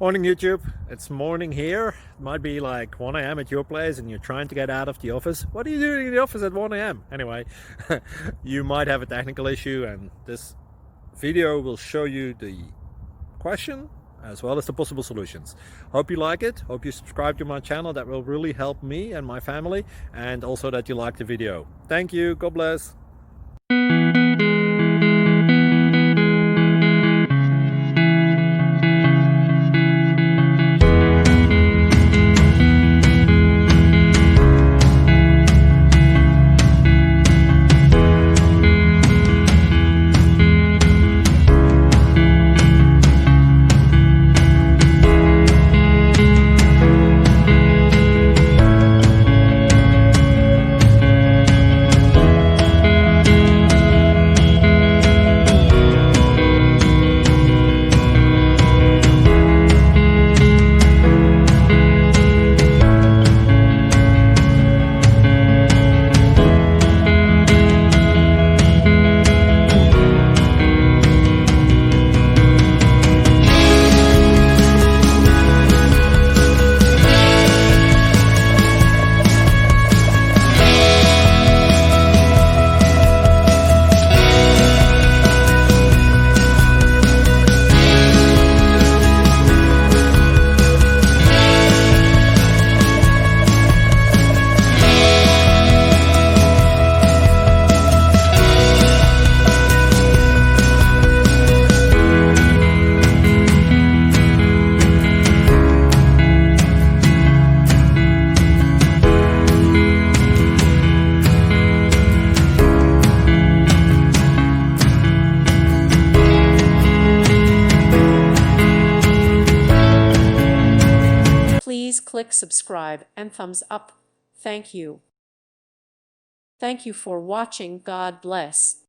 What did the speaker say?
Morning YouTube, it's morning here. It might be like 1 a.m. at your place and you're trying to get out of the office. What are you doing in the office at 1 a.m.? Anyway, you might have a technical issue and this video will show you the question as well as the possible solutions. Hope you like it, hope you subscribe to my channel. That will really help me and my family, and also that you like the video. Thank you, God bless. Please click subscribe and thumbs up. Thank you. Thank you for watching. God bless.